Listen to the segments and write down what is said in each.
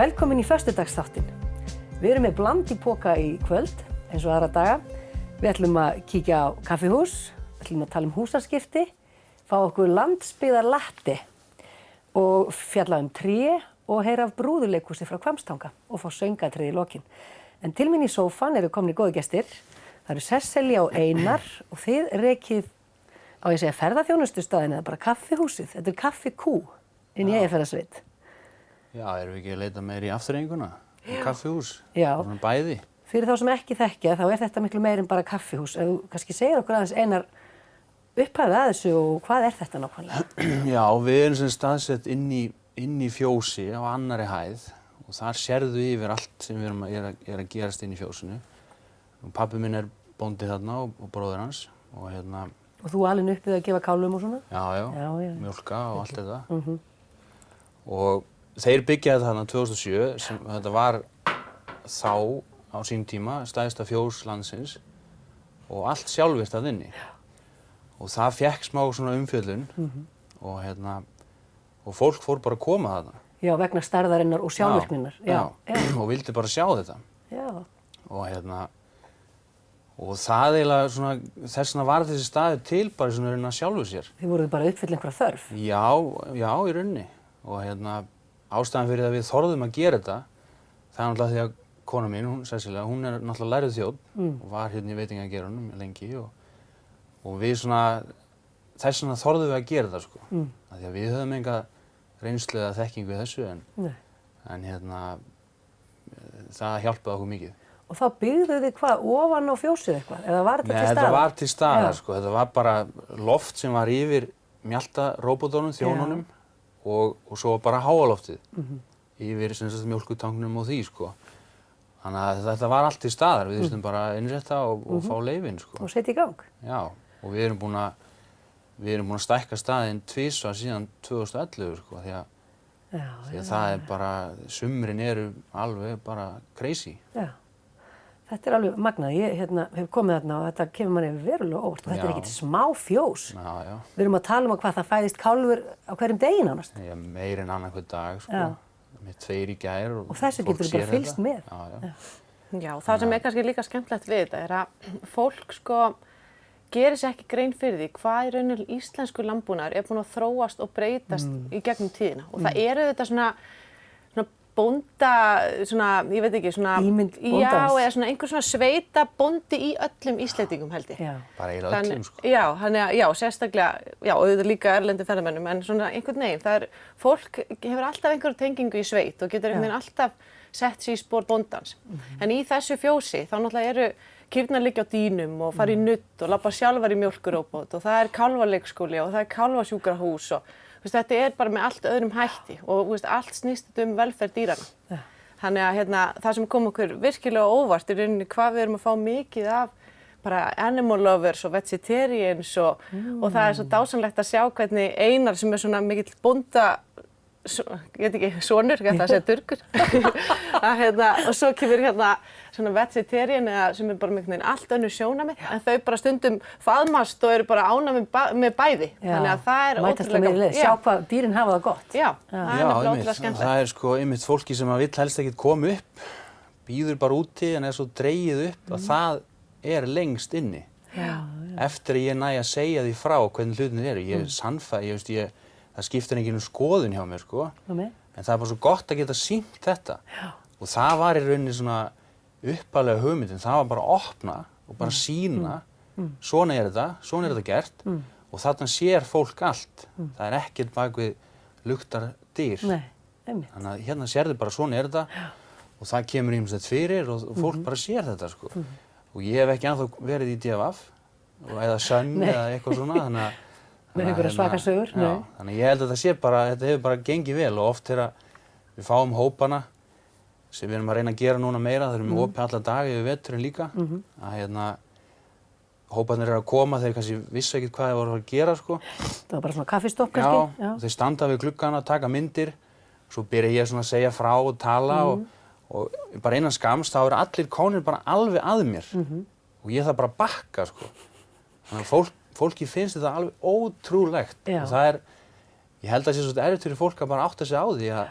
Velkomin í föstudagsþáttinn. Við erum með bland í poka í kvöld, eins og aðra daga. Við ætlum að kíkja á kaffihús, ætlum að tala um húsaskipti, fá okkur landsbyggðar latte og fjalla um tré og heyra af brúðuleikhúsi frá Hvammstanga og fá söngatrið í lokin. En til mín í sófann eru komnir góðir gestir. Það eru Sesselja og Einar og þið rekið á ég segja ferðaþjónustustaðinn eða bara kaffihúsið. Þetta er Kaffikú inn í Eyjafjarðarsveit. Já, erum við ekki að leita meir í afturrenguna? Kaffihús? Já. Bæði? Fyrir þá sem ekki þekkja, þá er þetta miklu meir en bara kaffihús. Ef þú kannski segir okkur aðeins Einar upphafið að þessu og hvað er þetta nákvæmlega? Já, við erum sem staðsett inn í fjósi á annarri hæð og þar sérðu yfir allt sem er að gerast inn í fjósinu. Pabbi minn er bóndi þarna og bróðir hans og Og þú alinn upp við að gefa kálum og svona? Já, mjólka og allt þetta. Og þeir byggjaði þarna 2007 sem þetta var þá á sínum tíma stærsta fjós landsins og allt sjálfvirkt að inni. Og það fékk smá svona umfjöllun og fólk fór bara að koma þarna. Já, vegna stærðarinnar og sjálfvirkninnar. Já. Og vildi bara sjá þetta. Já. Og það eiginlega svona, þess vegna var þessi staður til bara svona að sjálfu sér. Þið voruð bara að uppfylla einhverja þörf? Já, í rauninni. Og ástæðan fyrir að við þorðum að gera þetta, það er náttúrulega því að kona mín, Sesselja, hún er náttúrulega lærið þjónn og var í veitingageiranum lengi og við svona, þess vegna þorðum við að gera þetta sko. Af því að við höfum enga reynslu eða þekkingu í þessu en það hjálpaði okkur mikið. Og þá byggðuð þið hvað, ofan á fjósið eitthvað? Eða var þetta til staðar? Nei, þetta var til staðar sko, þetta var bara loft sem var yfir mjaltaróbótunum, þjónunum og svo bara háaloftið yfir mjólkutangnum og því sko. Þannig að þetta var allt til staðar, við þurftum bara að innrétta og fá leyfin sko. Og setja í gang? Já, og við erum búin að stækka staðinn tvisvar síðan 2011 sko, því að það er bara, sumrin eru alveg bara crazy. Já, þetta er alveg magnað. Ég hef komið þarna og þetta kemur manni verulega óvart og þetta er ekkert smá fjós. Já. Við erum að tala um hvað það fæðist kálfur á hverjum degi nánast. Já, meir en annan hver dag sko. Með 2 í gær og þessu getur bara fylgst með. Já, það sem er kannski líka skemmtilegt við þetta er að fólk sko gerir sér ekki grein fyrir því hvað í rauninni íslensku landbúnaður er búinn að þróast og breytast í gegnum tíðina. Og það eru þetta svona bónda, svona, ég veit ekki, svona ímynd bóndans. Já, eða svona einhver svona sveita bóndi í öllum Íslendingum held ég. Já. Bara eiginlega öllum sko. Já, þannig að, já, sérstaklega, já, auðvitað líka erlendi ferðamönnum, en svona einhvern veginn, það er, fólk hefur alltaf einhverju tengingu í sveit og getur einhvern veginn alltaf sett sig í spor bóndans. En í þessu fjósi, þá náttúrulega eru kýrnar liggja á dýnum og fara í nudd og labba sjálfar í mjólkuróbót og það er kálfaleikskóli og það er kálfasjúkrahús og þetta er bara með allt öðrum hætti og allt snýst þetta velferð dýranna. Þannig að það sem kom okkur virkilega óvart er rauninni hvað við erum að fá mikið af bara animal lovers og vegetarians og það er svo dásamlegt að sjá hvernig Einar sem er svona mikill bónda, ég veit ekki, sonur, það segja durgur, og svo kemur svona vegetarian sem er bara með allt önnur sjónarmið, en þau bara stundum faðmast og eru bara ánægð með bæði. Þannig að það er ótrúlega sjá hvað dýrin hafa það gott. Já, það er nefnilega ótrúlega skemmtilegt. Það er sko einmitt fólki sem vill helst ekkert koma upp, býður bara úti en er svo dregið upp að það er lengst inni. Eftir að ég næ að segja því frá hvernig hlutinir eru. Ég er sannfærður, það skiptir enginn skoðun hjá mér sko, en það er bara svo gott að geta sýnt þetta. Og það var í rauninni svona upphaflega hugmyndin, það var bara að opna og bara sýna, svona er þetta gert og þarna sér fólk allt. Það er ekkert bak við luktar dyr. Þannig að hérna sérðu bara svona er þetta og það kemur ýmislegt fyrir og fólk bara sér þetta sko. Og ég hef ekki ennþá verið í DFF eða Sun eða eitthvað svona, með einhverja svaka sögur. Þannig ég held að þetta hefur bara gengið vel og oft þegar við fáum hópana sem við erum að reyna að gera núna meira, það erum opið alla daga yfir veturinn líka, að hóparnir eru að koma, þeir kannski vissu ekkert hvað þeir voru að gera sko. Það var bara svona kaffistopp kannski? Já, þeir standa við gluggana, taka myndir, svo byrja ég svona að segja frá og tala og bara innan skamms þá eru allir konur bara alveg að mér og ég þarf bara að bakka sko. Þannig að fólki finnst þetta alveg ótrúlegt og það er, ég held að það sé svolítið erfitt fyrir fólk að bara átta sig á því að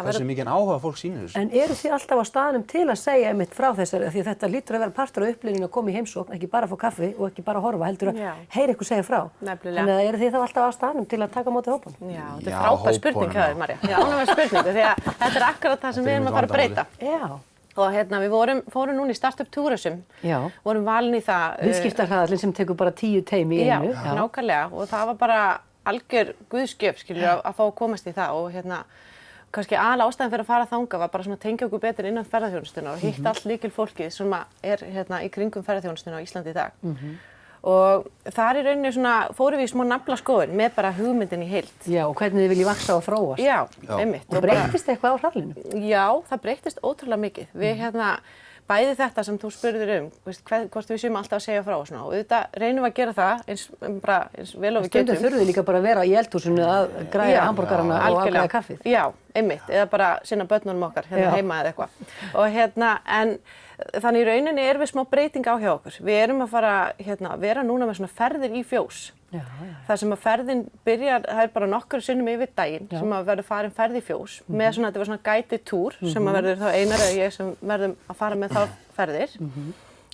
hversu mikið áhuga fólk sýnir þessu. En eru þið alltaf á staðnum til að segja einmitt frá þessari, því að þetta lítur að vera partur af upplifinu að koma í heimsókn, ekki bara að fá kaffi og ekki bara að horfa, heldur að heyra ykkur segja frá. Nefnilega. Þannig að eru þið þá alltaf á staðnum til að taka á móti hópunum? Já, þetta er frábær spurning hjá þér, Marja. Já, ánægð spurning, því að þetta er akkurat það sem við erum að fara að breyta. Já. Og við fórum núna í Startup Tourism, vorum valin í það. Viðskiptahraðallinn sem tekur bara 10 teimi í einu. Já, nákvæmlega, og það var bara algjör guðsgjöf, skilur, að fá að komast í það og kannski ástæðan fyrir að fara þangað var bara svona að tengja okkur betur innan ferðaþjónustuna og hitta allt lykilfólkið sem er í kringum ferðaþjónustuna á Íslandi í dag. Og þar í rauninni fórum við í smá naflaskoðun með bara hugmyndin í heild. Já, og hvernig þið viljið vaxa og þróast. Já, einmitt. Og breyttist eitthvað á hrallinu? Já, það breyttist ótrúlega mikið. Við bæði þetta sem þú spurðir hvort við séum alltaf að segja frá og svona. Og auðvitað reynum við að gera það eins vel og við getum. Stundum þurfið líka bara að vera í eldhúsinu að græja hamborgarana og afgræða kaffið. Já, einmitt. Eða bara sinna börnunum okkar heima eða eitthvað. Og en þannig í rauninni erum við smá breyting á hjá okkur. Við erum að fara vera núna með svona ferðir í fjós. Það sem að ferðin byrjar, það er bara nokkur sinnum yfir daginn sem að verður farin ferð í fjós með þetta var svona guided tour sem að verður þá Einar eða ég sem verðum að fara með þá ferðir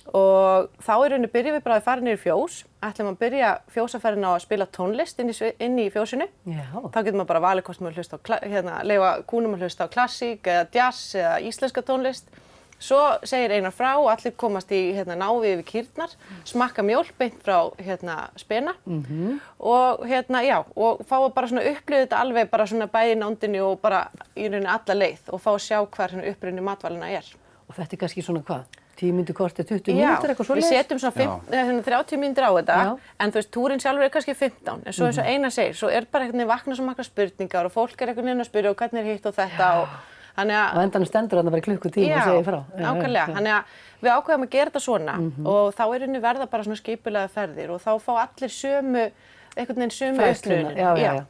og þá í rauninni byrjum við bara að fara niður í fjós, ætlum að byrja fjósaferðin á að spila tónlist inn í fjósinu. Þá getur maður bara valið hvort maður hlusta á, leyfa kúnum að hlusta á klassík eða jazz eða íslenska tónlist. Svo segir Einar frá og allir komast í návi yfir kýrnar, smakka mjólk beint frá spena og og fá bara svona upplifið þetta alveg bara svona bæði í nándinni og bara í rauninni alla leið og fá að sjá hvar uppruni matvælina er. Og þetta er kannski svona hvað? 10 mínútur korter, 20 mínútur eitthvað svoleiðis? Já, við setjum svona 30 mínútur á þetta en túrinn sjálfur er kannski 15 en svo eins og Einar segir, svo er bara vakna svo margar spurningar og fólk er að spyrja og hvernig er hitt og þetta og á endanum stendur þarna bara klukkutíma og segir frá. Já, nákvæmlega. Þannig að við ákveðum að gera þetta svona og þá er verða bara svona skipulega ferðir og þá fá allir sömu upplifunin. Já.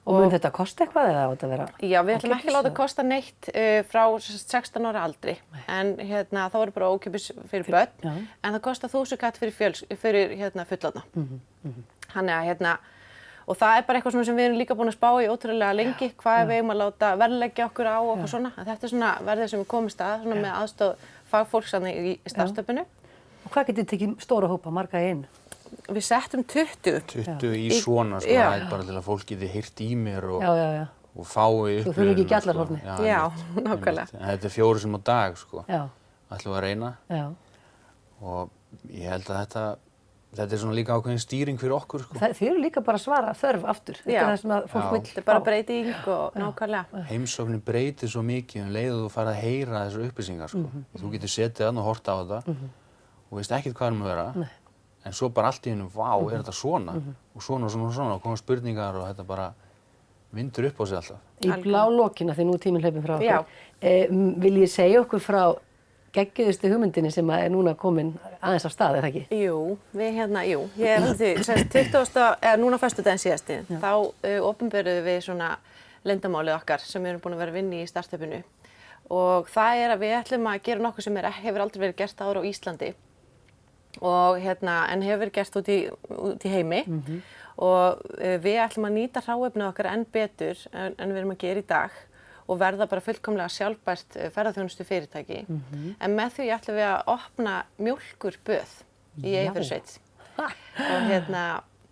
Og mun þetta kosta eitthvað eða á þetta vera? Já, við ætlum ekki að láta kosta neitt frá 16 ára aldri en þá er bara ókeypis fyrir börn en það kostar 1000 kall fyrir fullorðna. Þannig að og það er bara eitthvað sem við erum líka búin að spá í ótrúlega lengi, hvað við eigum að láta verðleggja okkur á og svona. Þetta er svona verðið sem við komumst að með aðstoð fagfólks í startupinu. Og hvað getið tekið stóra hópa, marga í einu? Við settum 20. 20 í svona, það er bara til að fólk geti heyrt í mér og fái upplifun. Þú þurfir ekki gjallarhorni. Já, nákvæmlega. Þetta er 4 sem á dag, ætlum við að reyna. Og ég held að þetta er svona líka ákveðin stýring fyrir okkur. Þið eru líka bara að svara þörf aftur. Þetta er það sem að fólk vill fá. Þetta er bara breyting og nákvæmlega. Heimsóknin breytir svo mikið leið og þú farið að heyra þessar upplýsingar. Þú getur setið þarna og horta á þetta og veist ekkert hvað að vera. En svo bara allt í einu, vá, er þetta svona? Og svona og koma spurningar og þetta bara vindur upp á sig alltaf. Í blá lokina því nú tíminn hlaupin frá okkur. Vil ég segja okkur frá geggjuðustu hugmyndinni sem er núna komin aðeins á stað, er það ekki? Jú, ég núna föstudaginn síðastinn, þá opinberuðum við svona leyndarmálið okkar sem við erum búin að vera að vinna í startupinu og það er að við ætlum að gera nokkuð sem hefur aldrei verið gert áður á Íslandi og en hefur verið gert út í heimi og við ætlum að nýta hráefnið okkar enn betur en við erum að gera í dag og verða bara fullkomlega sjálfbært ferðaþjónustu fyrirtæki. En með því ætlum við að opna mjólkurböð í Eyjafjarðarsveit.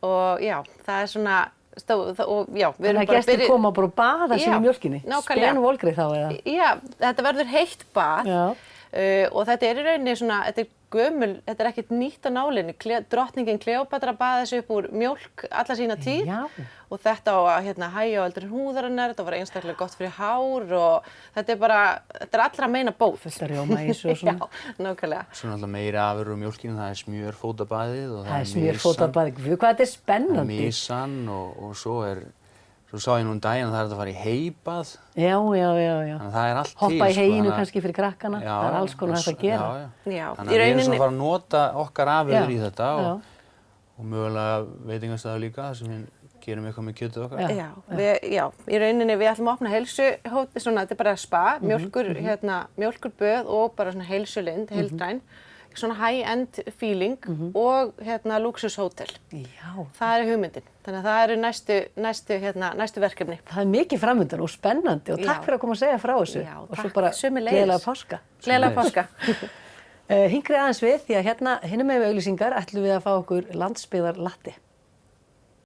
Og það er svona, við erum bara að gestir koma bara og baða sig í mjólkinni. Spren volgrið þá eða? Já, þetta verður heitt bað og þetta er í rauninni svona, þetta er ekkert nýtt á nálinni. Drottningin Kleópatra baði þessu upp úr mjólk alla sína tíð og þetta á að hægja á eldri húðarinnar, þetta var einstaklega gott fyrir hár og þetta er allra meina bót. Fullt að rjóma í þessu og svona. Já, nákvæmlega. Svo náttúrulega meiri afurðir úr mjólkinni, það er smjörfótabæðið og það er smjörfótabæðið. Hvað þetta er spennandi. Mysan og svo sá ég nú daginn að það er að fara í heybað. Já. Þannig að það er allt til. Hoppa í heyinu kannski fyrir krakkana, það er alls konar hægt að gera. Já. Þannig að við erum svo að fara að nota okkar afurðir í þetta og mögulega veitingastaðar líka sem við gerum eitthvað með kjötið okkar. Já, í rauninni við ætlum að opna heilsuhótel, þetta er bara spa, mjólkurböð og bara svona heilsulind, heildræn svona high-end feeling og luxushótel. Já. Það hugmyndin. Þannig að það eru næstu verkefni. Það mikið framundan og spennandi og takk fyrir að koma að segja frá þessu. Já, og svo bara sömuleiðis. gleðilega páska. Gleðilega páska. Hingrið aðeins við því að hérna hinum megin við auglýsingar ætlum við að fá okkur landsbyggðar latte.